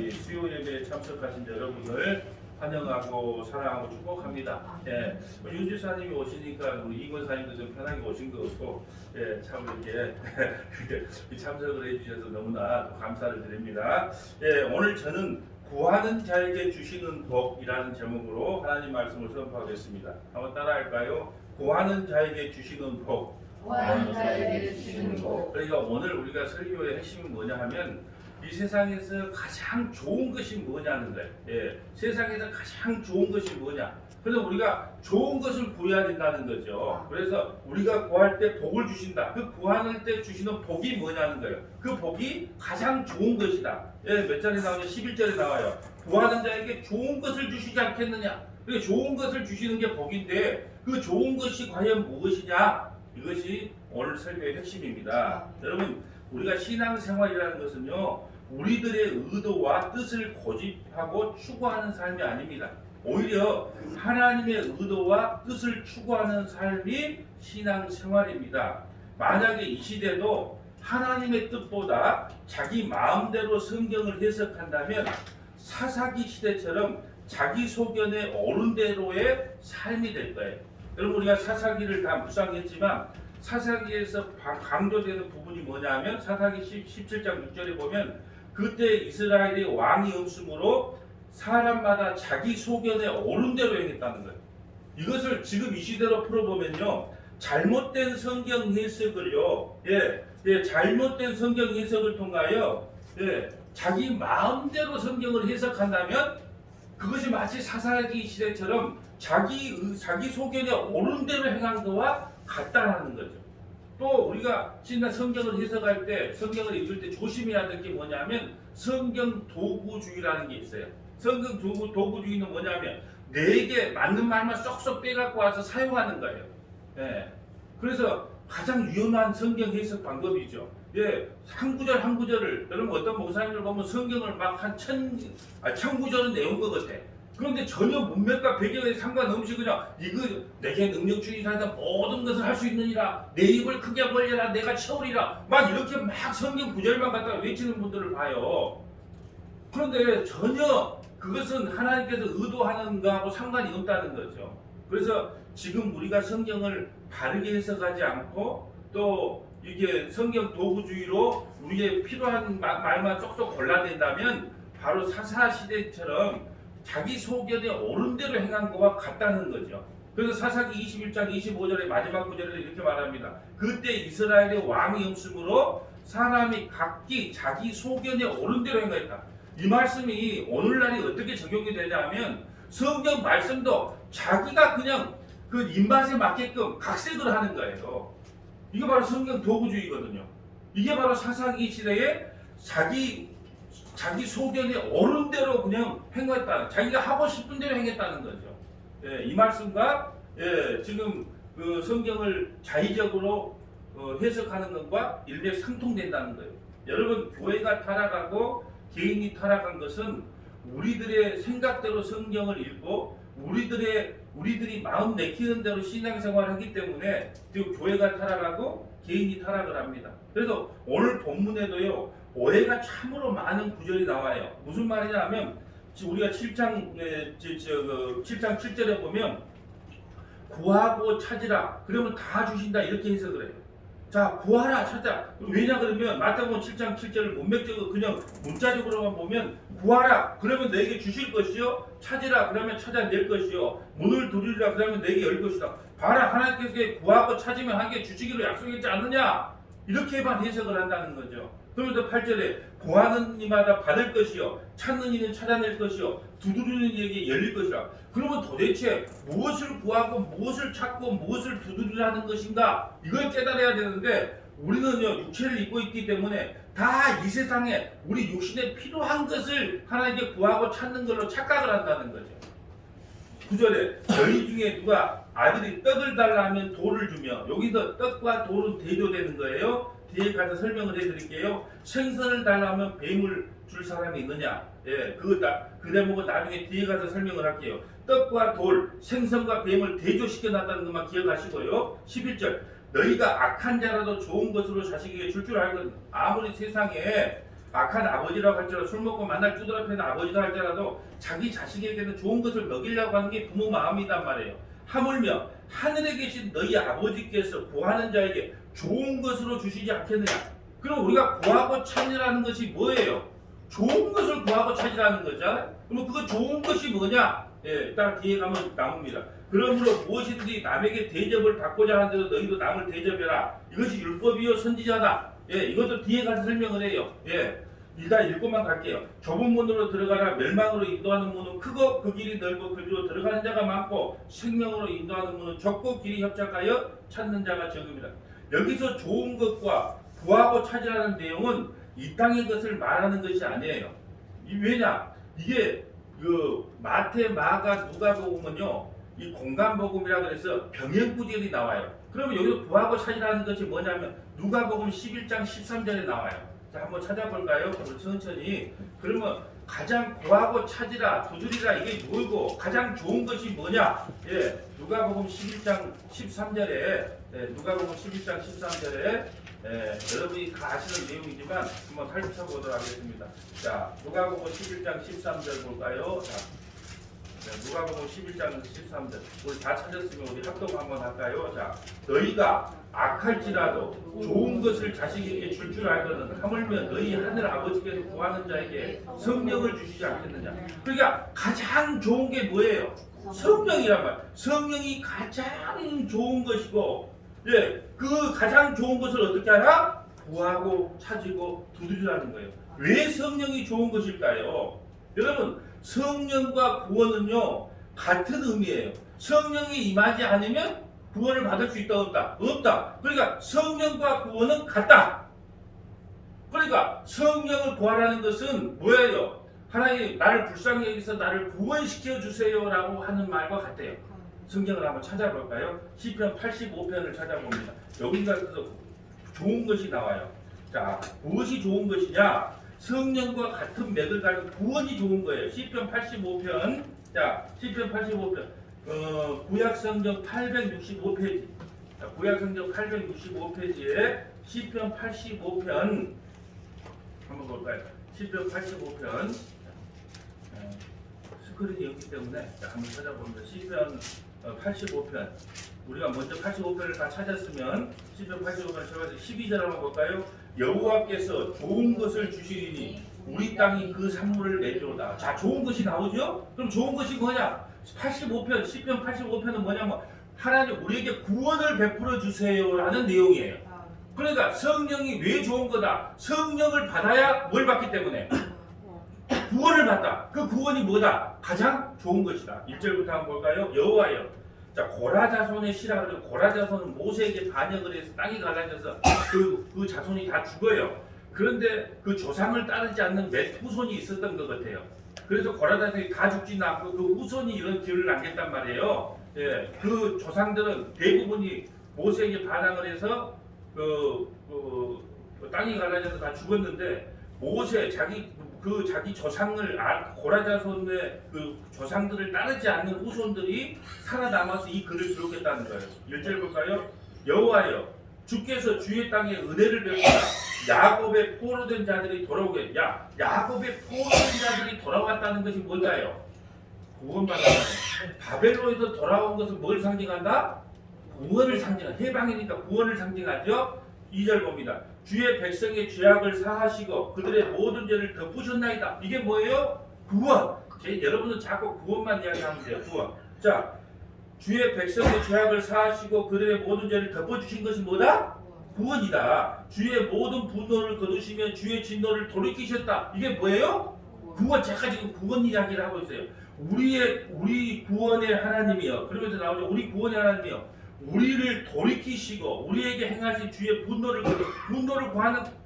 우리 수요 예배에 참석하신 여러분을 환영하고 사랑하고 축복합니다. 예, 윤 지사님이 오시니까 우리 이권사님도 좀 편하게 오신 것 같고, 예, 참 이렇게 참석을 해주셔서 너무나 감사를 드립니다. 예, 오늘 저는 구하는 자에게 주시는 복이라는 제목으로 하나님 말씀을 선포하겠습니다. 한번 따라할까요? 구하는 자에게 주시는 복. 구하는 자에게 주시는 복. 그러니까 오늘 우리가 설교의 핵심이 뭐냐 하면 이 세상에서 가장 좋은 것이 뭐냐는 거예요. 예, 세상에서 가장 좋은 것이 뭐냐. 그래서 우리가 좋은 것을 구해야 된다는 거죠. 그래서 우리가 구할 때 복을 주신다. 그 구하는 때 주시는 복이 뭐냐는 거예요. 그 복이 가장 좋은 것이다. 예, 몇 절에 나오냐? 11절에 나와요. 구하는 자에게 좋은 것을 주시지 않겠느냐. 그 좋은 것을 주시는 게 복인데 그 좋은 것이 과연 무엇이냐? 이것이 오늘 설교의 핵심입니다. 여러분, 우리가 신앙생활이라는 것은요, 우리들의 의도와 뜻을 고집하고 추구하는 삶이 아닙니다. 오히려 하나님의 의도와 뜻을 추구하는 삶이 신앙생활입니다. 만약에 이 시대도 하나님의 뜻보다 자기 마음대로 성경을 해석한다면 사사기 시대처럼 자기 소견에 오른 대로의 삶이 될 거예요. 여러분, 우리가 사사기를 다 묵상했지만 사사기에서 강조되는 부분이 뭐냐 하면 사사기 17장 6절에 보면 그때 이스라엘이 왕이 없으므로 사람마다 자기 소견에 오른 대로 행했다는 거예요. 이것을 지금 이 시대로 풀어보면요, 잘못된 성경 해석을요, 잘못된 성경 해석을 통하여 자기 마음대로 성경을 해석한다면 그것이 마치 사사기 시대처럼 자기 소견에 오른 대로 행한 것과 같다는 거죠. 또 우리가 진짜 성경을 해석할 때, 성경을 읽을 때 조심해야 될 게 뭐냐면 성경 도구주의라는 게 있어요. 성경 도구주의는 뭐냐면 내게 맞는 말만 쏙쏙 빼갖고 와서 사용하는 거예요. 예. 그래서 가장 위험한 성경 해석 방법이죠. 예, 한 구절 한 구절을, 여러분 어떤 목사님들 보면 성경을 막 한 천 구절은 내온 것 같아. 그런데 전혀 문맥과 배경에 상관없이 그냥 이거 내게 능력주의자다 모든 것을 할 수 있느니라 내 입을 크게 벌려라 내가 채우리라 막 이렇게 막 성경 구절만 갖다가 외치는 분들을 봐요. 그런데 전혀 그것은 하나님께서 의도하는 거하고 상관이 없다는 거죠. 그래서 지금 우리가 성경을 바르게 해석하지 않고 또 이게 성경 도구주의로 우리의 필요한 말만 쏙쏙 골라낸다면 바로 사사시대처럼 자기 소견에 오른 대로 행한 것과 같다는 거죠. 그래서 사사기 21장 25절의 마지막 구절에 이렇게 말합니다. 그때 이스라엘의 왕이 없으므로 사람이 각기 자기 소견에 오른 대로 행하였다. 이 말씀이 오늘날이 어떻게 적용이 되냐면 성경 말씀도 자기가 그냥 그 입맛에 맞게끔 각색을 하는 거예요. 이게 바로 성경 도구주의거든요. 이게 바로 사사기 시대에 자기 소견에 오른 대로 그냥 행했다. 자기가 하고 싶은 대로 행했다는 거죠. 예, 이 말씀과 지금 그 성경을 자의적으로 해석하는 것과 일맥상통된다는 거예요. 여러분, 교회가 타락하고 개인이 타락한 것은 우리들의 생각대로 성경을 읽고 우리들이 마음 내키는 대로 신앙생활을 하기 때문에 지금 교회가 타락하고 개인이 타락을 합니다. 그래서 오늘 본문에도요, 오해가 참으로 많은 구절이 나와요. 무슨 말이냐 하면 우리가 7장 7절에 보면 구하고 찾으라 그러면 다 주신다 이렇게 해석을 해요. 자, 구하라 찾아. 왜냐 그러면 마태복음 7장 7절을 문맥적으로 그냥 문자적으로만 보면 구하라 그러면 너에게 주실 것이요, 찾으라 그러면 찾아낼 것이요, 문을 두드리라 그러면 너에게 열 것이다. 봐라, 하나님께서 구하고 찾으면 하게 주시기로 약속했지 않느냐, 이렇게만 해석을 한다는 거죠. 그러면서 8절에 구하는 이마다 받을 것이요, 찾는 이는 찾아낼 것이요, 두드리는 이에게 열릴 것이라. 그러면 도대체 무엇을 구하고 무엇을 찾고 무엇을 두드리라는 것인가, 이걸 깨달아야 되는데 우리는요, 육체를 입고 있기 때문에 다 이 세상에 우리 육신에 필요한 것을 하나님께 구하고 찾는 걸로 착각을 한다는 거죠. 9절에 너희 중에 누가 아들이 떡을 달라 하면 돌을 주며, 여기서 떡과 돌은 대조되는 거예요. 뒤에 가서 설명을 해드릴게요. 생선을 달라 하면 뱀을 줄 사람이 있느냐. 그 대목은 나중에 뒤에 가서 설명을 할게요. 떡과 돌, 생선과 뱀을 대조시켜 놨다는 것만 기억하시고요. 11절 너희가 악한 자라도 좋은 것으로 자식에게 줄 알거든. 아무리 세상에 악한 아버지라고 할지라도 술 먹고 만날 두드러패는 아버지라 할지라도 자기 자식에게는 좋은 것을 먹이려고 하는 게 부모 마음이단 말이에요. 하물며 하늘에 계신 너희 아버지께서 구하는 자에게 좋은 것으로 주시지 않겠느냐. 그럼 우리가 구하고 찾으라는 것이 뭐예요? 좋은 것을 구하고 찾으라는 거죠. 그럼 그 좋은 것이 뭐냐? 예, 딱 뒤에 가면 나옵니다. 그러므로 무엇이든지 남에게 대접을 받고자 하는 대로 너희도 남을 대접해라. 이것이 율법이요 선지자다. 예, 이것도 뒤에 가서 설명을 해요. 예, 일단 읽고만 갈게요. 좁은 문으로 들어가라. 멸망으로 인도하는 문은 크고 그 길이 넓고 그리로 들어가는 자가 많고 생명으로 인도하는 문은 좁고 길이 협착하여 찾는 자가 적습니다. 여기서 좋은 것과 구하고 찾으라는 내용은 이 땅의 것을 말하는 것이 아니에요. 왜냐? 이게 그 마태, 마가, 누가복음은요, 이 공간복음이라 그래서 병행구절이 나와요. 그러면 여기서 구하고 찾으라는 것이 뭐냐면 누가복음 11장 13절에 나와요. 자, 한번 찾아볼까요? 우리 천천히. 그러면 가장 구하고 찾으라, 두드리라 이게 뭐고 가장 좋은 것이 뭐냐? 예, 누가복음 11장 13절에 누가복음 11장 13절에 여러분이 다 아시는 내용이지만 한번 살펴보도록 하겠습니다. 자, 누가복음 11장 13절 볼까요? 자, 누가복음 11장 13절. 우리 다 찾았으면 우리 합동 한번 할까요? 자, 너희가 악할지라도 좋은 것을 자식에게 줄 알거든 하물며 너희 하늘 아버지께서 구하는 자에게 성령을 주시지 않겠느냐. 그러니까 가장 좋은 게 뭐예요? 성령이란 말. 성령이 가장 좋은 것이고, 예, 그 가장 좋은 것을 어떻게 하라? 구하고 찾고 두드리라는 거예요. 왜 성령이 좋은 것일까요? 여러분, 성령과 구원은요 같은 의미예요. 성령이 임하지 않으면 구원을 받을 수 있다 없다? 없다. 그러니까 성령과 구원은 같다. 그러니까 성령을 구하라는 것은 뭐예요? 하나님 나를 불쌍히 여기서 나를 구원시켜 주세요라고 하는 말과 같아요. 성경을 한번 찾아볼까요? 시편 85편을 찾아봅니다. 여기가 좋은 것이 나와요. 자, 무엇이 좋은 것이냐? 성령과 같은 맥을 가진 구원이 좋은 거예요. 시편 85편. 자, 시편 85편. 구약성경 865페이지. 자, 구약성경 865페이지에 시편 85편 한번 볼까요? 시편 85편. 스크린이 없기 때문에 자, 한번 찾아봅니다. 시편 85편. 우리가 먼저 85편을 다 찾았으면 시편 85편 찾아서 12절 한번 볼까요? 여호와께서 좋은 것을 주시리니 우리 땅이 그 산물을 내리로다. 자, 좋은 것이 나오죠? 그럼 좋은 것이 뭐냐? 85편, 시편 85편은 뭐냐면 하나님 우리에게 구원을 베풀어 주세요라는 내용이에요. 그러니까 성령이 왜 좋은 거다? 성령을 받아야 뭘 받기 때문에? 구원을 받다. 그 구원이 뭐다? 가장 좋은 것이다. 1절부터 한번 볼까요? 여호와여. 자, 고라 자손의 시라 그러죠. 고라 자손은 모세에게 반역을 해서 땅이 갈라져서 그 자손이 다 죽어요. 그런데 그 조상을 따르지 않는 몇 후손이 있었던 것 같아요. 그래서 고라 자손이 다 죽지는 않고 그 후손이 이런 기회를 남겼단 말이에요. 예, 그 조상들은 대부분이 모세에게 반항을 해서 땅이 갈라져서 다 죽었는데 모세 자기 조상을 고라 자손의 그 조상들을 따르지 않는 후손들이 살아남아서 이 글을 기록했다는 거예요. 1절 볼까요? 여호와여 주께서 주의 땅에 은혜를 베푸라. 야곱의 포로된 자들이 돌아오게. 야곱의 포로된 자들이 돌아왔다는 것이 뭘까요? 구원받았다. 바벨론에서 돌아온 것은 뭘 상징한다? 구원을 상징한다. 해방이니까 구원을 상징하죠. 2절 봅니다. 주의 백성의 죄악을 사하시고 그들의 모든 죄를 덮으셨나이다. 이게 뭐예요? 구원. 여러분은 자꾸 구원만 이야기하면 돼요. 구원. 자, 주의 백성의 죄악을 사하시고 그들의 모든 죄를 덮어주신 것이 뭐다? 구원이다. 주의 모든 분노를 거두시며 주의 진노를 돌이키셨다. 이게 뭐예요? 구원. 제가 지금 구원 이야기를 하고 있어요. 우리 구원의 하나님이요. 그러면서 나오죠. 우리 구원의 하나님이요. 우리를 돌이키시고 우리에게 행하신 주의 분노를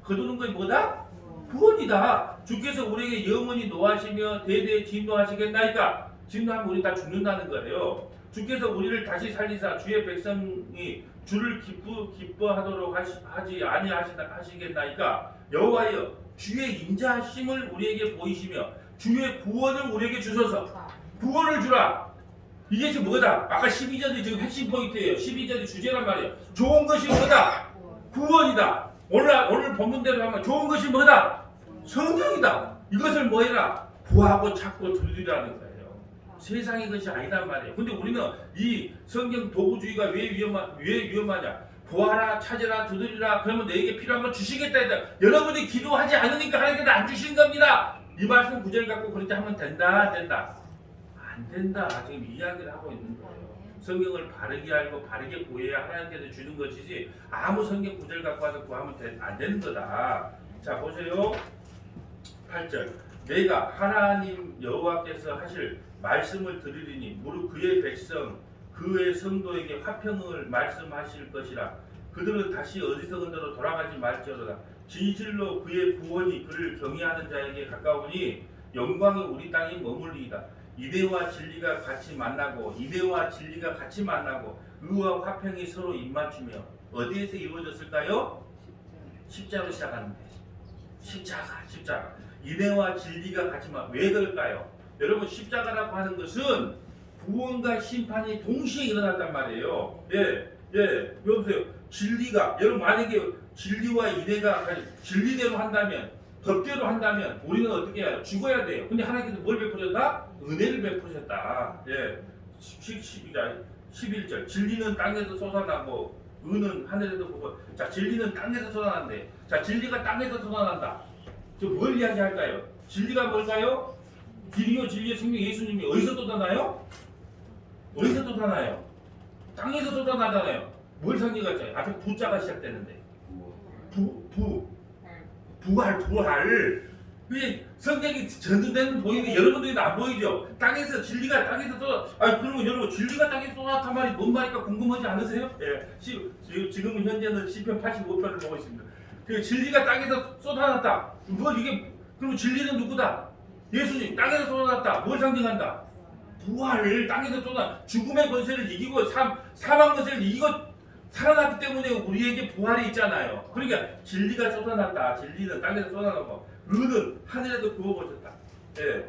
거두는 것이 뭐다? 구원이다. 주께서 우리에게 영원히 노하시며 대대에 진노하시겠나이까? 진노하면 우리 다 죽는다는 거예요. 주께서 우리를 다시 살리사 주의 백성이 주를 기뻐하도록 하지 아니하시겠나이까? 여호와여 주의 인자하심을 우리에게 보이시며 주의 구원을 우리에게 주소서. 구원을 주라. 이게 지금 뭐다? 아까 12절이 지금 핵심 포인트예요. 12절이 주제란 말이에요. 좋은 것이 뭐다? 구원이다. 오늘 본문대로 하면 좋은 것이 뭐다? 성령이다. 이것을 뭐 해라? 구하고 찾고 두드리라는 거예요. 세상의 것이 아니단 말이에요. 근데 우리는 이 성경 도구주의가 왜 위험하냐? 구하라, 찾으라, 두드리라. 그러면 내게 필요한 걸 주시겠다 했다. 여러분이 기도하지 않으니까 하나님께서 안 주시는 겁니다. 이 말씀 구절 갖고 그렇게 하면 된다, 안 된다? 안 된다. 지금 이야기를 하고 있는 거예요. 성경을 바르게 알고 바르게 구해야 하나님께서 주는 것이지 아무 성경 구절 갖고 와서 구하면 안 되는 거다. 자, 보세요. 8절. 내가 하나님 여호와께서 하실 말씀을 들으리니 무릇 그의 백성 그의 성도에게 화평을 말씀하실 것이라. 그들은 다시 어리석은대로 돌아가지 말지어다. 진실로 그의 구원이 그를 경외하는 자에게 가까우니 영광이 우리 땅에 머물리이다. 이대와 진리가 같이 만나고 의와 화평이 서로 입맞추며 어디에서 이루어졌을까요? 십자로 시작하는데 십자가 이대와 진리가 같이 왜 그럴까요? 여러분 십자가라고 하는 것은 구원과 심판이 동시에 일어난단 말이에요. 여보세요. 진리가 여러분 만약에 진리와 이대가 진리대로 한다면 법대로 한다면 우리는 어떻게 해요? 죽어야 돼요. 근데 하나님께서 뭘 베푸셨다? 은혜를 베푸셨다. 11절 진리는 땅에서 솟아나고 은은 하늘에서 보고. 자, 진리는 땅에서 솟아난대. 자, 진리가 땅에서 솟아난다. 저 뭘 이야기할까요? 진리가 뭘까요? 길이요 진리의 생명 예수님이 어디서 솟아나요? 어디서 솟아나요? 땅에서 솟아나잖아요. 뭘 상징할까요? 앞에 부자가 시작되는데 부활. 왜 성경이 전도되는 보이는데 여러분들이 안 보이죠? 땅에서 진리가 땅에서 쏟아. 그러면 여러분 진리가 땅에서 쏟아난 말이 뭔 말일까 궁금하지 않으세요? 지금은 현재는 시편 85편을 보고 있습니다. 그 진리가 땅에서 쏟아났다. 그럼 진리는 누구다? 예수님. 땅에서 쏟아났다. 뭘 상징한다? 부활을 땅에서 쏟아. 죽음의 권세를 이기고 사망 권세를 이기고 살아났기 때문에 우리에게 부활이 있잖아요. 그러니까 진리가 쏟아났다. 진리는 땅에서 쏟아나고 은은 하늘에서 구워버렸다.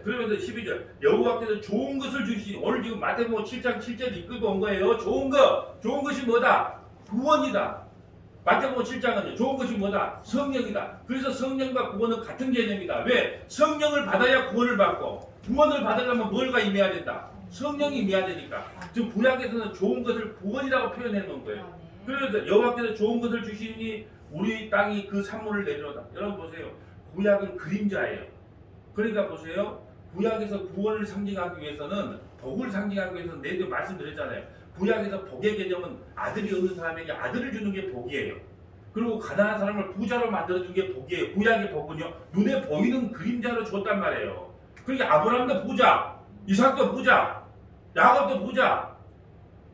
그러면서 12절 여호와께서 좋은 것을 주시니 오늘 지금 마태복음 7장 7절 이끌고 온 거예요. 좋은 것이 뭐다? 구원이다. 마태복음 7장은요. 좋은 것이 뭐다? 성령이다. 그래서 성령과 구원은 같은 개념이다. 왜? 성령을 받아야 구원을 받고 구원을 받으려면 뭘가 임해야 된다? 성령이 임해야 되니까. 지금 구약에서는 좋은 것을 구원이라고 표현해 놓은 거예요. 그래서 여호와께서 좋은 것을 주시니 우리 땅이 그 산물을 내리로다. 여러분 보세요. 구약은 그림자예요. 그러니까 보세요. 구약에서 구원을 상징하기 위해서는 복을 상징하기 위해서는 내도 말씀드렸잖아요. 구약에서 복의 개념은 아들이 없는 사람에게 아들을 주는 게 복이에요. 그리고 가난한 사람을 부자로 만들어준 게 복이에요. 구약의 복은요. 눈에 보이는 그림자로 줬단 말이에요. 그러니까 아브라함도 부자, 이삭도 부자, 야곱도 부자,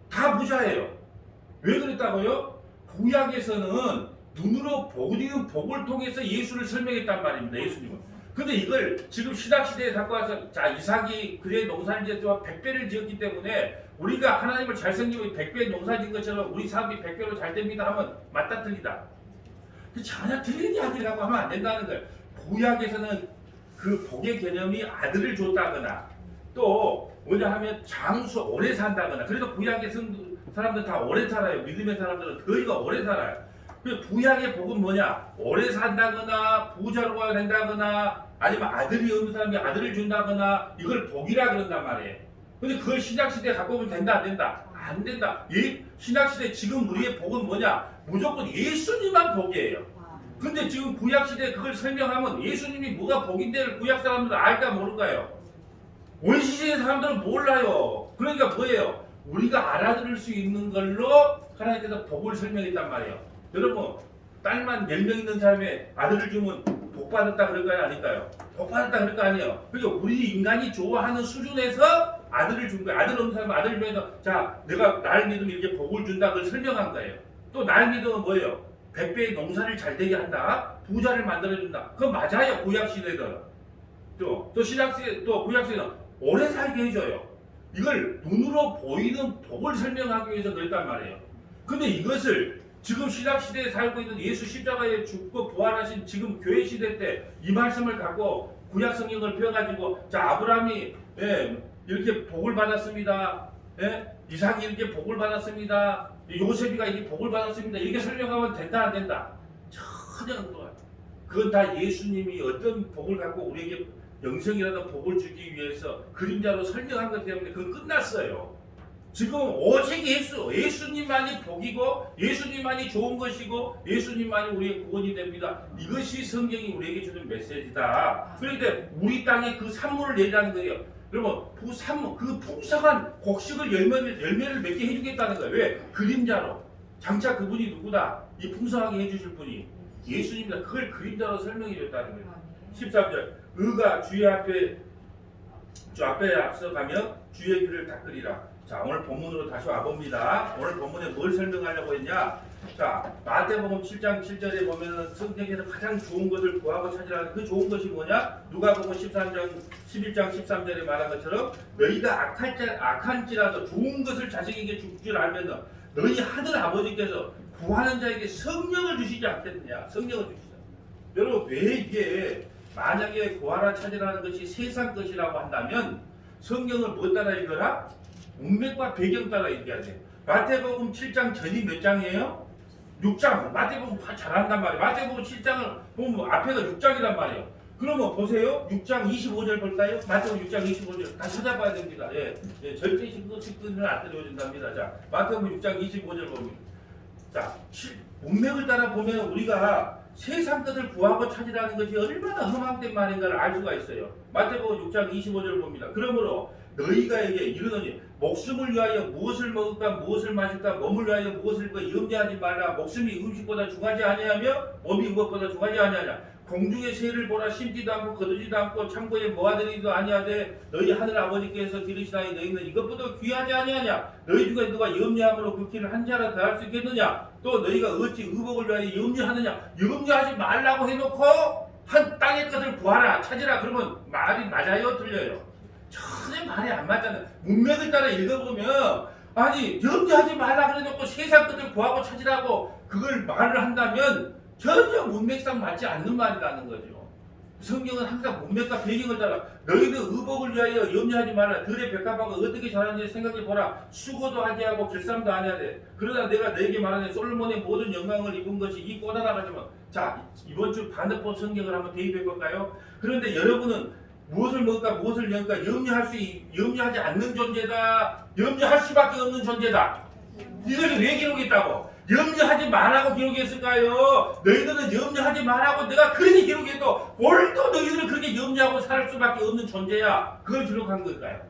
다 부자예요. 왜 그랬다고요? 구약에서는 눈으로 보이는 복을 통해서 예수를 설명했단 말입니다. 예수님은. 근데 이걸 지금 신학시대에 갖고 와서 자 이삭이 그의 농사를 지었지만 100배를 지었기 때문에 우리가 하나님을 잘 섬기고 100배 농사 지은 것처럼 우리 사업이 100배로 잘 됩니다 하면 맞다 틀리다. 전혀 틀린 이야기를 하고 하면 안 된다는 거예요. 구약에서는 그 복의 개념이 아들을 줬다거나 또 뭐냐 하면 장수 오래 산다거나. 그래서 구약의 사람들 다 오래 살아요. 믿음의 사람들은 거의가 오래 살아요. 그 구약의 복은 뭐냐? 오래 산다거나 부자로가 된다거나 아니면 아들이 없는 사람이 아들을 준다거나 이걸 복이라 그런단 말이에요. 근데 그걸 신약시대에 갖고 오면 된다 안 된다? 안 된다. 신약시대 지금 우리의 복은 뭐냐? 무조건 예수님만 복이에요. 근데 지금 구약시대에 그걸 설명하면 예수님이 뭐가 복인데를 구약 사람들은 알까 모를까요? 원시시대 사람들은 몰라요. 그러니까 뭐예요? 우리가 알아들을 수 있는 걸로 하나님께서 복을 설명했단 말이에요. 여러분 딸만 10명 있는 사람의 아들을 주면 복 받았다 그럴까요? 아닐까요? 복 받았다 그럴 거 아니에요. 그러니까 우리 인간이 좋아하는 수준에서 아들을 준 거예요. 아들 없는 사람은 아들을 위해서 자 내가 날 믿으면 이렇게 복을 준다 그걸 설명한 거예요. 또 날 믿으면 뭐예요? 100배의 농사를 잘 되게 한다. 부자를 만들어준다. 그건 맞아요. 구약시대는. 또 신약시대 또 구약시대는 오래 살게 해줘요. 이걸 눈으로 보이는 복을 설명하기 위해서 그랬단 말이에요. 근데 이것을 지금 신약시대에 살고 있는 예수 십자가에 죽고 부활하신 지금 교회 시대 때 이 말씀을 갖고 구약 성경을 펴가지고 자 아브라함이 이렇게 복을 받았습니다. 이삭이 이렇게 복을 받았습니다. 요셉이가 이렇게 복을 받았습니다. 이렇게 설명하면 된다 안 된다? 전혀 안 좋아요. 그건 다 예수님이 어떤 복을 갖고 우리에게 영생이라는 복을 주기 위해서 그림자로 설명한 것 때문에 그건 끝났어요. 지금 오직 예수님만이 복이고 예수님만이 좋은 것이고 예수님만이 우리의 구원이 됩니다. 이것이 성경이 우리에게 주는 메시지다. 그런데 우리 땅에 그 산물을 내라는 거예요. 여러분 그 산물, 그 풍성한 곡식을 열매를 맺게 해주겠다는 거예요. 왜? 그림자로. 장차 그분이 누구다? 이 풍성하게 해주실 분이 예수님이다. 그걸 그림자로 설명해 줬다는 거예요. 13절 의가 주의 앞에 앞서가며 주의 길을 닦으리라. 자, 오늘 본문으로 다시 와봅니다. 오늘 본문에 뭘 설명하려고 했냐? 자, 마태복음 7장 7절에 보면은 성경에서 가장 좋은 것을 구하고 찾으라는 그 좋은 것이 뭐냐? 누가복음 11장 13절에 말한 것처럼 너희가 악한지라도 좋은 것을 자식에게 줄 줄 알면은 너희 하늘 아버지께서 구하는 자에게 성령을 주시지 않겠느냐? 성령을 주시죠. 여러분 왜 이게 만약에 구하라 찾으라는 것이 세상 것이라고 한다면 성경을 뭐 따라 읽어라? 문맥과 배경 따라 얘기해야 돼요. 마태복음 7장 전이 몇 장이에요? 6장. 마태복음 잘한단 말이에요. 마태복음 7장을 보면 앞에가 6장이란 말이에요. 그러면 보세요. 6장 25절 볼까요? 마태복음 6장 25절 다 찾아봐야 됩니다. 절대 식근을 안 들어준답니다. 자, 마태복음 6장 25절 봅니다. 자, 문맥을 따라 보면 우리가 세상 것을 구하고 찾으라는 것이 얼마나 험악된 말인가를 알 수가 있어요. 마태복음 6장 25절을 봅니다. 그러므로 너희가에게 이르노니 목숨을 위하여 무엇을 먹을까 무엇을 마실까 몸을 위하여 무엇을 입을까 염려하지 말라. 목숨이 음식보다 중하지 아니하며 몸이 무엇보다 중하지 아니하냐. 공중의 새를 보라. 심지도 않고 거두지도 않고 창고에 모아들이지도 아니하되 너희 하늘 아버지께서 기르시나니 너희는 이것보다 귀하지 아니하냐. 너희 중에 누가 염려함으로 그 길을 한 자라 더할 수 있겠느냐. 또 너희가 어찌 의복을 위하여 염려하느냐. 염려하지 말라고 해놓고 한 땅의 것을 구하라 찾으라. 그러면 말이 맞아요 틀려요? 전혀 말이 안 맞잖아요. 문맥을 따라 읽어보면 아니 염려하지 말라 그래놓고 세상 것을 구하고 찾으라고 그걸 말을 한다면 전혀 문맥상 맞지 않는 말이라는 거죠. 성경은 항상 문맥과 배경을 따라 너희는 의복을 위하여 염려하지 말라. 들의 백합화가 어떻게 자라는지 생각해보라. 수고도 하지 하고 결산도 안 해야 돼. 그러나 내가 너에게 말하는 솔로몬의 모든 영광을 입은 것이 이 꽃 하나 가지만. 자, 이번 주 반대편 성경을 한번 대입해 볼까요? 그런데 여러분은 무엇을 먹을까 무엇을 먹을까 염려하지 않는 존재다. 염려할 수밖에 없는 존재다. 이것을 왜 기록했다고? 염려하지 말라고 기록했을까요? 너희들은 염려하지 말라고 내가 그렇게 기록해도 오늘도 너희들은 그렇게 염려하고 살 수밖에 없는 존재야. 그걸 기록한 걸까요?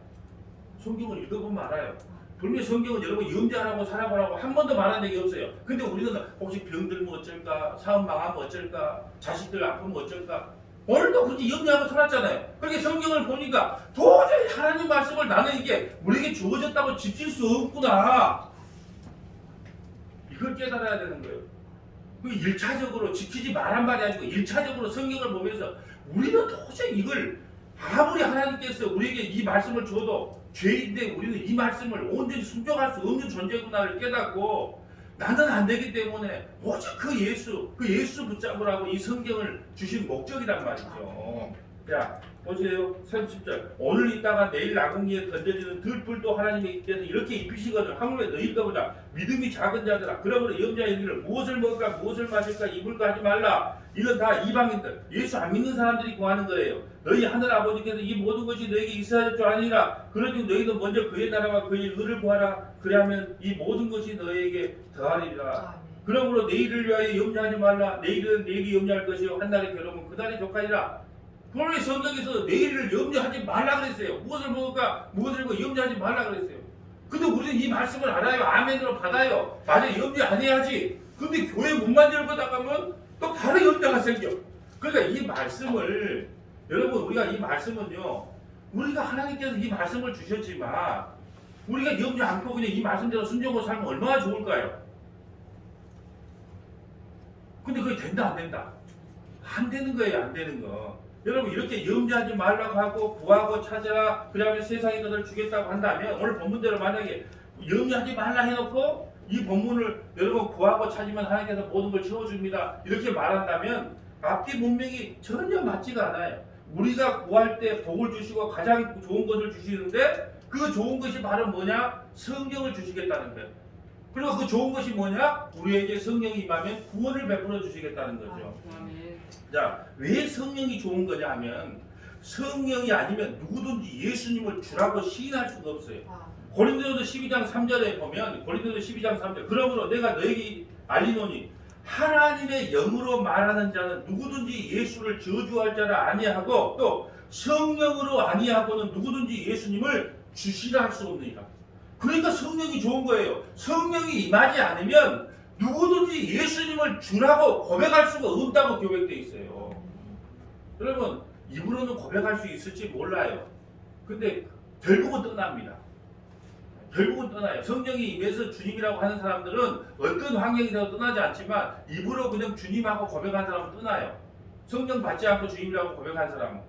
성경을 읽어보면 알아요. 분명히 성경은 여러분 염려하라고 살아보라고 한 번도 말한 적이 없어요. 근데 우리는 혹시 병들면 어쩔까? 사업 망하면 어쩔까? 자식들 아프면 어쩔까? 오늘도 그렇게 염려하고 살았잖아요. 그렇게 성경을 보니까 도저히 하나님 말씀을 나는 이게 우리에게 주어졌다고 지킬 수 없구나. 이걸 깨달아야 되는 거예요. 그 1차적으로 지키지 말란 말이 아니고 1차적으로 성경을 보면서 우리는 도저히 이걸 아무리 하나님께서 우리에게 이 말씀을 줘도 죄인데 우리는 이 말씀을 온전히 순종할 수 없는 존재구나를 깨닫고 나는 안 되기 때문에 오직 그 예수 붙잡으라고 이 성경을 주신 목적이란 말이죠. 자, 보세요. 30절. 오늘 있다가 내일 나궁리에 던져지는 들불도 하나님께서 이렇게 입히시거든. 하물며 너희가 보자. 믿음이 작은 자들아. 그러므로 영자의 일을 무엇을 먹을까 무엇을 마실까 입을까 하지 말라. 이건 다 이방인들. 예수 안 믿는 사람들이 구하는 거예요. 너희 하늘 아버지께서 이 모든 것이 너에게 있어야 할 줄 아니라. 그러니 너희는 먼저 그의 나라와 그의 의를 구하라. 그리하면 이 모든 것이 너에게 더하리라. 그러므로 내일을 위하여 염려하지 말라. 내일은 내일이 염려할 것이요 한날의 괴로움은 그날이 족하리라. 그러니 성경에서 내일을 염려하지 말라 그랬어요. 무엇을 먹을까 무엇을 먹을까 염려하지 말라 그랬어요. 근데 우리는 이 말씀을 알아요. 아멘으로 받아요. 맞아, 염려 안 해야지. 근데 교회 문만 열고 나가면 또 바로 염려가 생겨. 그러니까 이 말씀을 여러분 우리가 이 말씀은요 우리가 하나님께서 이 말씀을 주셨지만 우리가 염려 않고 그냥 이 말씀대로 순종으로 살면 얼마나 좋을까요? 근데 그게 된다 안 된다? 안 되는 거예요. 안 되는 거. 여러분 이렇게 염려하지 말라고 하고 구하고 찾으라 그러면 세상의 것을 주겠다고 한다면 오늘 본문대로 만약에 염려하지 말라 해놓고 이 본문을 여러분 구하고 찾으면 하나님께서 모든 걸 채워줍니다 이렇게 말한다면 앞뒤 문맥이 전혀 맞지가 않아요. 우리가 구할 때 복을 주시고 가장 좋은 것을 주시는데 그 좋은 것이 바로 뭐냐? 성경을 주시겠다는 거예요. 그리고 그 좋은 것이 뭐냐? 우리에게 성령이 임하면 구원을 베풀어 주시겠다는 거죠. 자, 왜 성령이 좋은 거냐 하면 성령이 아니면 누구든지 예수님을 주라고 시인할 수가 없어요. 고린도서 12장 3절에 보면 고린도서 12장 3절 그러므로 내가 너에게 알리노니 하나님의 영으로 말하는 자는 누구든지 예수를 저주할 자라 아니하고 또 성령으로 아니하고는 누구든지 예수님을 주시라 할 수 없느니라. 그러니까 성령이 좋은 거예요. 성령이 임하지 않으면 누구든지 예수님을 주라고 고백할 수가 없다고 교백되어 있어요. 여러분 입으로는 고백할 수 있을지 몰라요. 근데 결국은 떠납니다. 결국은 떠나요. 성령이 임해서 주님이라고 하는 사람들은 어떤 환경에서 떠나지 않지만 입으로 그냥 주님하고 고백한 사람은 떠나요. 성령 받지 않고 주님이라고 고백한 사람은.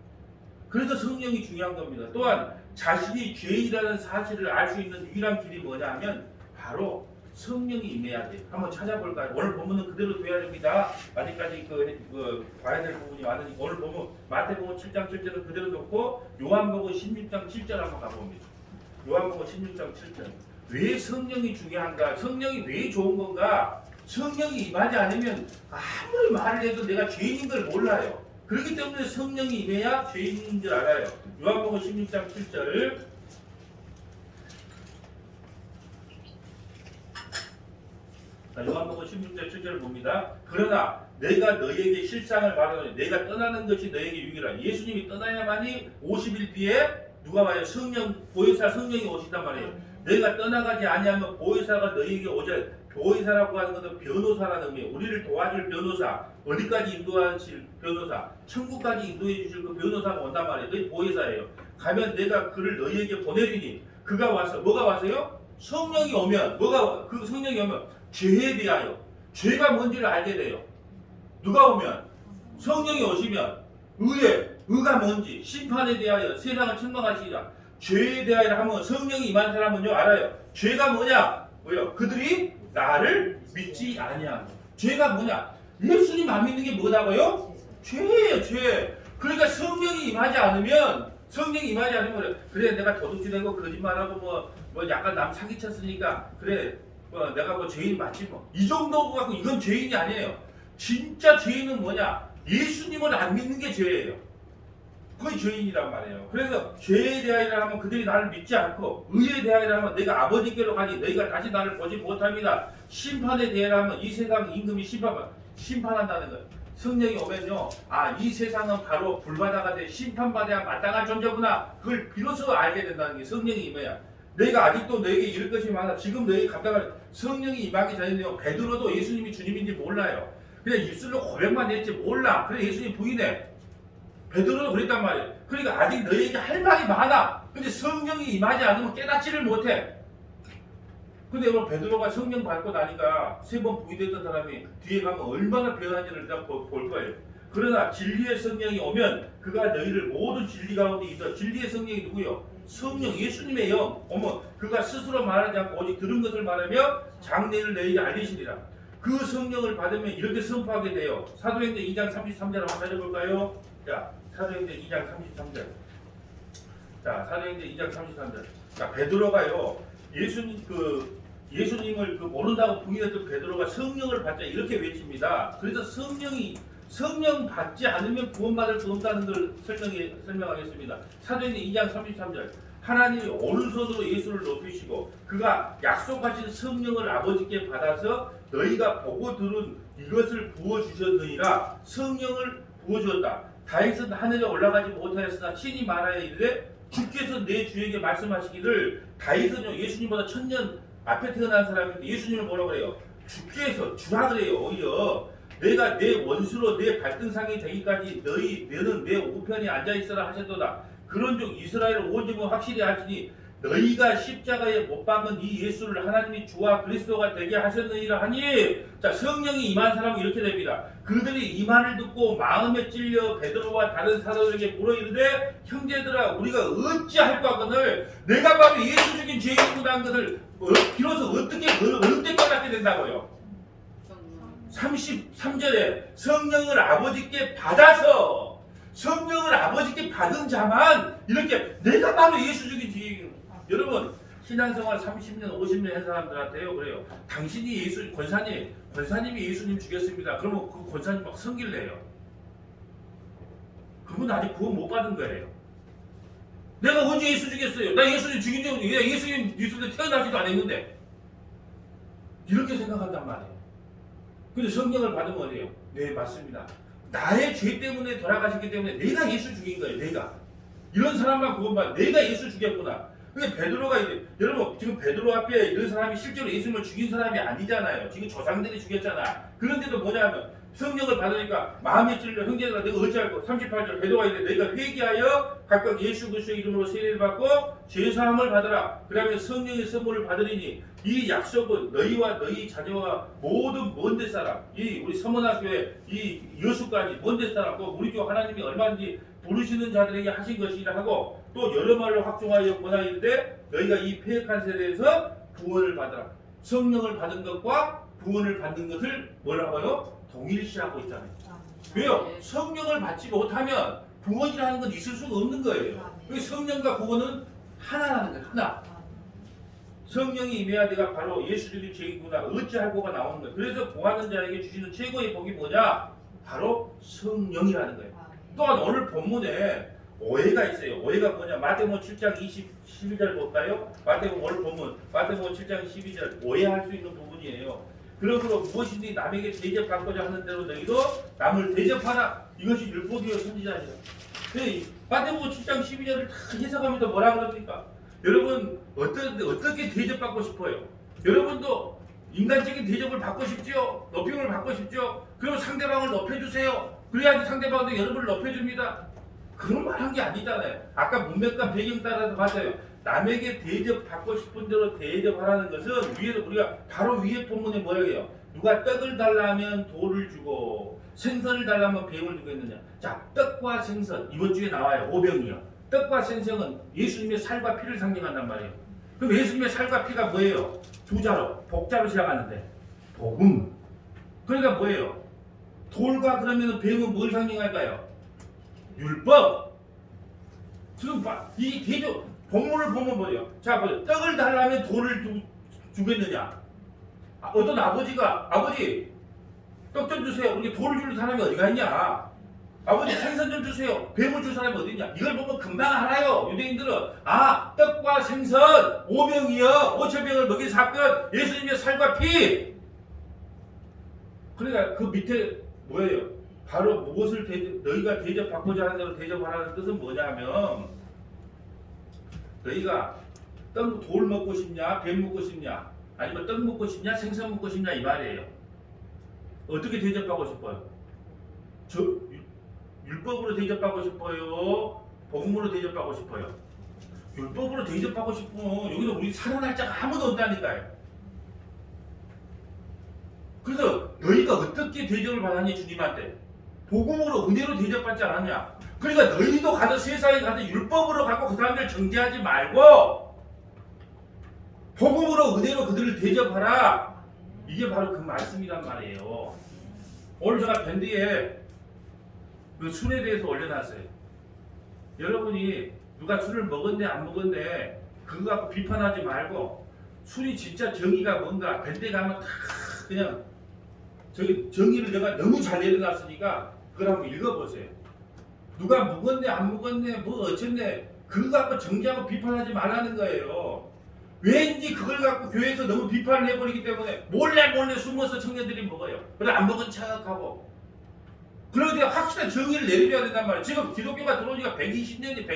그래서 성령이 중요한 겁니다. 또한 자신이 죄인이라는 사실을 알 수 있는 유일한 길이 뭐냐 하면 바로 성령이 임해야 돼요. 한번 찾아볼까요? 오늘 본문은 그대로 둬야 됩니다. 아직까지 봐야 될 부분이 많으니까 오늘 본문 마태복음 7장 7절은 그대로 뒀고 요한복음 16장 7절 한번 가봅니다. 요한복음 16장 7절. 왜 성령이 중요한가? 성령이 왜 좋은 건가? 성령이 임하지 않으면 아무리 말을 해도 내가 죄인인 걸 몰라요. 그렇기 때문에 성령이 임해야 죄인인 줄 알아요. 요한복음 16장 7절. 요한복음 16장 7절을 봅니다. 그러나 내가 너에게 실상을 말하노니 내가 떠나는 것이 너에게 유익이라. 예수님이 떠나야만이 50일 뒤에 누가 봐요? 성령, 보혜사 성령이 오신단 말이에요. 내가 떠나가지 아니하면 보혜사가 너희에게 오자. 보혜사라고 하는 것은 변호사라는 의미예요. 우리를 도와줄 변호사, 어디까지 인도하실 변호사, 천국까지 인도해 주실 그 변호사가 온단 말이에요. 그게 보혜사예요. 가면 내가 그를 너희에게 보내리니 그가 와서 뭐가 와서요? 성령이 오면 그 성령이 오면 죄에 대하여 죄가 뭔지를 알게 돼요. 누가 오면 성령이 오시면 의가 뭔지 심판에 대하여 세상을 책망하시리라. 죄에 대하여 하면 성령이 임한 사람은요 알아요. 죄가 뭐냐? 뭐요? 그들이 나를 믿지 아니하고. 죄가 뭐냐? 예수님 안 믿는 게 뭐다고요? 죄예요, 죄. 그러니까 성령이 임하지 않으면 그래 내가 도둑질하고 거짓말하고 뭐 약간 남 사기쳤으니까 그래 내가 뭐 죄인 맞지 뭐. 이 정도 갖고 이건 죄인이 아니에요. 진짜 죄인은 뭐냐? 예수님을 안 믿는 게 죄예요. 그게 죄인이란 말이에요. 그래서 죄에 대하여 하면 그들이 나를 믿지 않고 의에 대하여 하면 내가 아버지께로 가니 너희가 다시 나를 보지 못합니다. 심판에 대하여 하면 이 세상 임금이 심판한다는 거예요. 성령이 오면요, 이 세상은 바로 불바다가 돼 심판받아야 마땅한 존재구나. 그걸 비로소 알게 된다는 게 성령이 임해야. 내가 아직도 너에게 이럴 것이 많아. 지금 너에게 감당할 성령이 임하기 전에는요, 베드로도 예수님이 주님인지 몰라요. 그냥 입술로 고백만 했지 몰라. 그래 예수님 부인해. 베드로도 그랬단 말이에요. 그러니까 아직 너에게 할 말이 많아. 근데 성령이 임하지 않으면 깨닫지를 못해. 근데 여러분 베드로가 성령 받고 나니까 3번 부인됐던 사람이 뒤에 가면 얼마나 변한지를 다 볼 거예요. 그러나 진리의 성령이 오면 그가 너희를 모든 진리 가운데 있어. 진리의 성령이 누구요? 성령 예수님의 영 오면 그가 스스로 말하지 않고 오직 들은 것을 말하며 장래를 너희에게 알리시리라. 그 성령을 받으면 이렇게 선포하게 돼요. 사도행전 2장 33절 한번 찾아볼까요? 자, 사도행전 2장 33절. 자, 사도행전 2장 33절. 자, 베드로가요. 예수님을 모른다고 부인했던 베드로가 성령을 받자 이렇게 외칩니다. 그래서 성령 받지 않으면 구원받을 수 없다는 걸 설명하겠습니다. 사도행전 2장 33절. 하나님이 오른손으로 예수를 높이시고 그가 약속하신 성령을 아버지께 받아서 너희가 보고 들은 이것을 부어주셨느니라. 성령을 부어주었다. 다윗은 하늘에 올라가지 못하였으나 친히 말하여 이르되 주께서 내 주에게 말씀하시기를. 다윗은요 예수님보다 1000년 앞에 태어난 사람인데 예수님을 뭐라고 그래요? 주께서 주라 그래요. 오히려 내가 내 원수로 내 발등상이 되기까지 너는 내 우편에 앉아있으라 하셨도다. 그런즉 이스라엘 온 집은 확실히 알지니 너희가 십자가에 못 박은 이 예수를 하나님이 주와 그리스도가 되게 하셨느니라 하니. 자, 성령이 임한 사람은 이렇게 됩니다. 그들이 이 말을 듣고 마음에 찔려 베드로와 다른 사도들에게 물어 이르되 형제들아 우리가 어찌할까거늘 내가 바로 예수 죽인 죄인이구나 한 것을 비로소 어떻게 깨닫게 된다고요. 33절에 성령을 아버지께 받아서 성령을 아버지께 받은 자만 이렇게 내가 바로 예수 죽인 죄인. 여러분 신앙생활 30년, 50년 한 사람들한테요 그래요. 당신이 권사님이 예수님 죽였습니다. 그러면 그 권사님 막 성길래요. 그분 아직 구원 못 받은 거예요. 내가 언제 예수 죽였어요? 나 예수님 죽인 적 없는데 예수님 태어나지도 않았는데 이렇게 생각한단 말이에요. 근데 성령을 받으면 어때요? 네 맞습니다. 나의 죄 때문에 돌아가셨기 때문에 내가 예수 죽인 거예요. 내가 이런 사람만 구원받아. 내가 예수 죽였구나. 근데 베드로가 이제 여러분 지금 베드로 앞에 이런 사람이 실제로 예수님을 죽인 사람이 아니잖아요. 지금 조상들이 죽였잖아. 그런데도 뭐냐면 성령을 받으니까 마음이 찔려 형제들아 내가 어찌할꼬 38절 베드로가 이래 너희가 회개하여 각각 예수 그리스도의 이름으로 세례를 받고 죄사함을 받으라. 그러면 성령의 선물을 받으리니 이 약속은 너희와 너희 자녀와 모든 먼데 사람 이 우리 서문학교에 이 여수까지 먼데 사람 또 우리 교 하나님이 얼마든지 부르시는 자들에게 하신 것이라 하고 또 여러 말로 확정하여 권하이르되 너희가 이 패역한 세대에서 구원을 받으라. 성령을 받은 것과 구원을 받는 것을 뭐라고요? 동일시하고 있잖아요. 왜요? 성령을 받지 못하면 구원이라는 건 있을 수가 없는 거예요. 성령과 구원은 하나라는 거예요. 하나. 성령이 임해야 내가 바로 예수님이 죄이구나 어찌할꼬가 나오는 거예요. 그래서 구하는 자에게 주시는 최고의 복이 뭐냐? 바로 성령이라는 거예요. 또한 오늘 본문에 오해가 있어요. 오해가 뭐냐? 마태복음 7장 12절 볼까요? 마태복음 오늘 본문 마태복음 7장 12절 오해할 수 있는 부분이에요. 그러므로 무엇이든지 남에게 대접받고자 하는 대로 너희도 남을 대접하라. 이것이 율법이요 선지자니라. 마태복음 7장 12절을 다 해석하면서 뭐라 그럽니까? 여러분 어떻게 대접받고 싶어요? 여러분도 인간적인 대접을 받고 싶죠? 높임을 받고 싶죠? 그럼 상대방을 높여주세요. 그래야지 상대방도 여러분을 높여줍니다. 그런 말 한 게 아니잖아요. 아까 문맥과 배경 따라서 봤어요. 남에게 대접받고 싶은 대로 대접하라는 것은 위에서 우리가 바로 위에 본문에 뭐예요? 누가 떡을 달라면 돌을 주고 생선을 달라면 뱀을 주겠느냐. 자, 떡과 생선 이번 주에 나와요. 오병이요. 떡과 생선은 예수님의 살과 피를 상징한단 말이에요. 그럼 예수님의 살과 피가 뭐예요? 두 자로 복자로 시작하는데 복음. 그러니까 뭐예요? 돌과 그러면 뱀은 뭘 상징할까요? 율법. 지금 이 대조 본문을 보면 뭐예요? 자, 보세요. 떡을 달라면 돌을 주겠느냐? 어떤 아버지가 아버지 떡 좀 주세요. 우리 돌을 줄 사람이 어디가 있냐? 아버지 생선 좀 주세요. 뱀을 줄 사람이 어디 있냐? 이걸 보면 금방 알아요. 유대인들은 떡과 생선 5명이요 5,000명을 먹인 사건 예수님의 살과 피. 그러니까 그 밑에 뭐예요? 바로 무엇을 너희가 대접받고자 하는 대로 대접하라는 뜻은 뭐냐면 너희가 돌 먹고 싶냐 뱀 먹고 싶냐 아니면 떡 먹고 싶냐 생선 먹고 싶냐 이 말이에요. 어떻게 대접받고 싶어요? 율법으로 대접받고 싶어요? 복음으로 대접받고 싶어요? 율법으로 대접받고 싶으면 여기서 우리 살아날 자가 아무도 없다니까요. 그래서 너희가 어떻게 대접을 받았니 주님한테? 복음으로 은혜로 대접받지 않았냐? 그러니까 너희도 가서 세상에 가서 율법으로 갖고 그 사람들 정죄하지 말고 복음으로 은혜로 그들을 대접하라. 이게 바로 그 말씀이란 말이에요. 오늘 제가 밴드에 그 술에 대해서 올려놨어요. 여러분이 누가 술을 먹었네 안 먹었네 그거 갖고 비판하지 말고 술이 진짜 정의가 뭔가 밴드에 가면 다 그냥 저기 정의를 내가 너무 잘 내려놨으니까 그걸 한번 읽어보세요. 누가 묵었네 안 묵었네 뭐 어쨌네 그거 갖고 정지하고 비판하지 말라는 거예요. 왠지 그걸 갖고 교회에서 너무 비판을 해버리기 때문에 몰래 숨어서 청년들이 먹어요. 그래 안 먹은 척하고. 그런데 확실한 정의를 내려줘야 된단 말이에요. 지금 기독교가 들어온 지가 120년이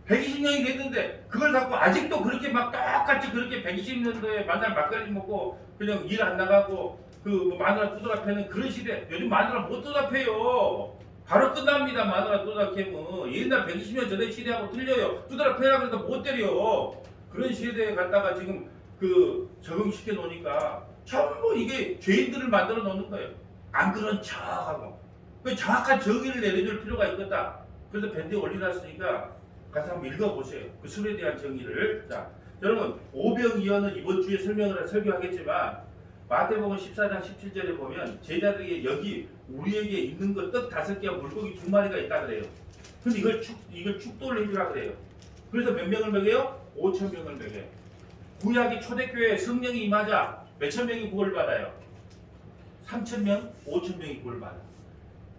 120년이 됐는데 그걸 갖고 아직도 그렇게 막 똑같이 그렇게 120년도에 만날 막걸리 먹고 그냥 일 안 나가고 그 마누라 두드라 패는 그런 시대. 요즘 마누라 못 두드라 패요. 바로 끝납니다. 마누라 두드라 패면 옛날 120년 전에 시대하고 틀려요. 두드라 패라 그래도 못 때려. 그런 시대에 갔다가 지금 그 적응시켜 놓으니까 전부 이게 죄인들을 만들어 놓는 거예요. 안 그런 척하고. 정확한 정의를 내려줄 필요가 있겠다. 그래서 밴드에 올려놨으니까 가서 한번 읽어보세요. 그 술에 대한 정의를. 자, 여러분 오병이어는 이번 주에 설교하겠지만 마태복음 14장 17절에 보면 제자들에게 여기 우리에게 있는 것 떡 5개와 물고기 2마리가 있다 그래요. 근데 이걸 축도를 해주라 그래요. 그래서 몇 명을 먹여요? 5천 명을 먹여요. 구약의 초대교회에 성령이 임하자 몇천 명이 구원을 받아요? 3천 명, 5천 명이 구원을 받아요.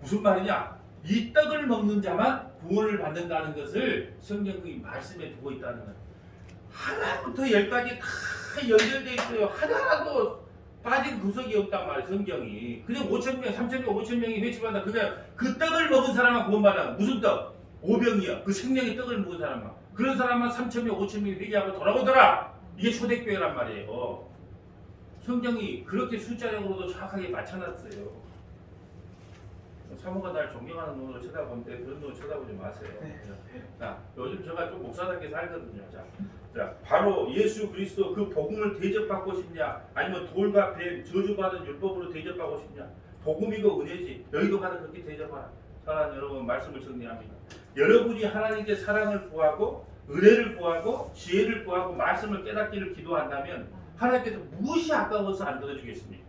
무슨 말이냐? 이 떡을 먹는 자만 구원을 받는다는 것을 성경의 말씀에 두고 있다는 거예요. 하나부터 열까지 다 연결되어 있어요. 하나라도 빠진 구석이 없단 말이에요. 성경이. 그냥 5천 명, 3천 명, 5천 명이 회심받아. 그냥 그 떡을 먹은 사람만 구원받아. 무슨 떡? 오병이요. 그 생명의 떡을 먹은 사람만. 그런 사람만 3천 명, 5천 명이 회개하고 돌아오더라. 이게 초대교회란 말이에요. 성경이 그렇게 숫자적으로도 정확하게 맞춰놨어요. 사모가 날 존경하는 눈으로 쳐다보는데 그런 눈으로 쳐다보지 마세요. 자, 요즘 제가 좀 목사답게 살거든요. 자, 바로 예수 그리스도 그 복음을 대접받고 싶냐? 아니면 돌과 뱀 저주받은 율법으로 대접받고 싶냐? 복음이고 은혜지. 너희도 가서 그렇게 대접하라. 사랑하는 여러분, 말씀을 정리합니다. 여러분이 하나님께 사랑을 구하고 은혜를 구하고 지혜를 구하고 말씀을 깨닫기를 기도한다면 하나님께서 무엇이 아까워서 안 들어주겠습니까?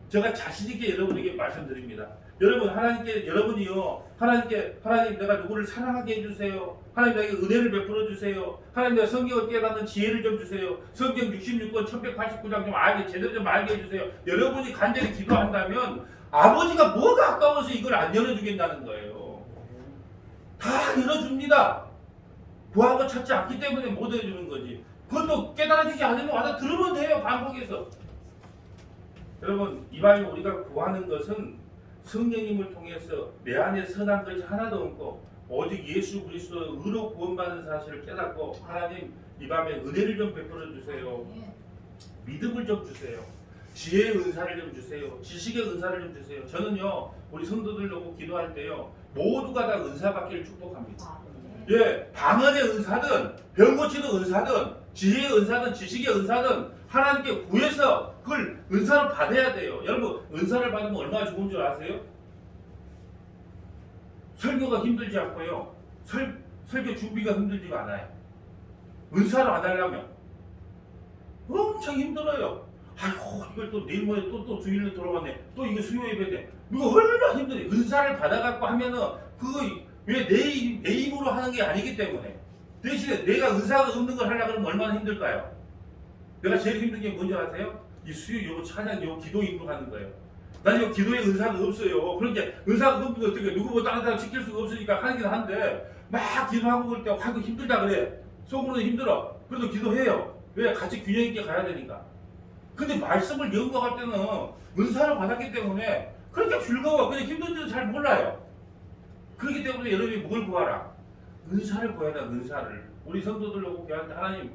제가 자신 있게 여러분에게 말씀드립니다. 여러분이요, 하나님 내가 누구를 사랑하게 해주세요. 하나님 나에게 은혜를 베풀어 주세요. 하나님 내가 성경을 깨닫는 지혜를 좀 주세요. 성경 66권 1189장 좀 알게, 제대로 좀 알게 해주세요. 여러분이 간절히 기도한다면 아버지가 뭐가 아까워서 이걸 안 열어주겠다는 거예요. 다 열어줍니다. 구하고 찾지 않기 때문에 못 해주는 거지. 그것도 깨달아지지 않으면 와서 들으면 돼요. 반복해서. 여러분, 이방에 우리가 구하는 것은 성령님을 통해서 내 안에 선한 것이 하나도 없고 오직 예수 그리스도의 의로 구원받는 사실을 깨닫고 하나님 이 밤에 은혜를 좀 베풀어 주세요. 믿음을 좀 주세요. 지혜의 은사를 좀 주세요. 지식의 은사를 좀 주세요. 저는요, 우리 성도들 놓고 기도할 때요, 모두가 다 은사 받기를 축복합니다. 예, 방언의 은사든 병 고치는 은사든 지혜의 은사든 지식의 은사든 하나님께 구해서 그걸 은사를 받아야 돼요. 여러분, 은사를 받으면 얼마나 좋은 줄 아세요? 설교가 힘들지 않고요, 설교 준비가 힘들지가 않아요. 은사를 안 하려면 엄청 힘들어요. 아이고, 이걸 또 내일 모레 또 주일로 돌아가네. 또 이거 수요 예배네. 이거 얼마나 힘들어요. 은사를 받아갖고 하면은 그거 왜 내 입으로 하는 게 아니기 때문에. 대신에 내가 은사가 없는 걸 하려고 하면 얼마나 힘들까요? 내가 제일 힘든 게 뭔지 아세요? 이 수요, 요 찬양, 요 기도 입으로 하는 거예요. 나는 요 기도에 은사가 없어요. 그러니까 은사가 없는데 어떻게 누구 뭐 다른 사람 시킬 수가 없으니까 하긴 한데 막 기도하고 그럴 때 화도 힘들다 그래. 속으로는 힘들어. 그래도 기도해요. 왜? 같이 균형 있게 가야 되니까. 근데 말씀을 연구할 때는 은사를 받았기 때문에 그렇게 즐거워. 근데 힘든지도 잘 몰라요. 그렇기 때문에 여러분이 뭘 구하라? 은사를 구해야 돼. 은사를. 우리 성도들로 구할 때 하나님,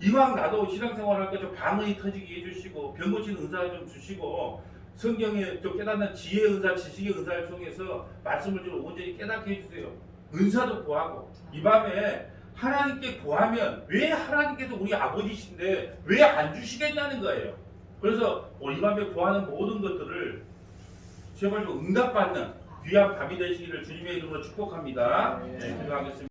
이왕 나도 신앙생활 할 때 좀 방언이 터지게 해주시고 병 고치는 은사 좀 주시고 성경에 좀 깨닫는 지혜의 은사, 지식의 은사를 통해서 말씀을 좀 온전히 깨닫게 해주세요. 은사도 구하고 이 밤에 하나님께 구하면 왜 하나님께서 우리 아버지신데 왜 안 주시겠냐는 거예요. 그래서 이 밤에 구하는 모든 것들을 제발 좀 응답받는 귀한 밤이 되시기를 주님의 이름으로 축복합니다. 네, 기도하겠습니다.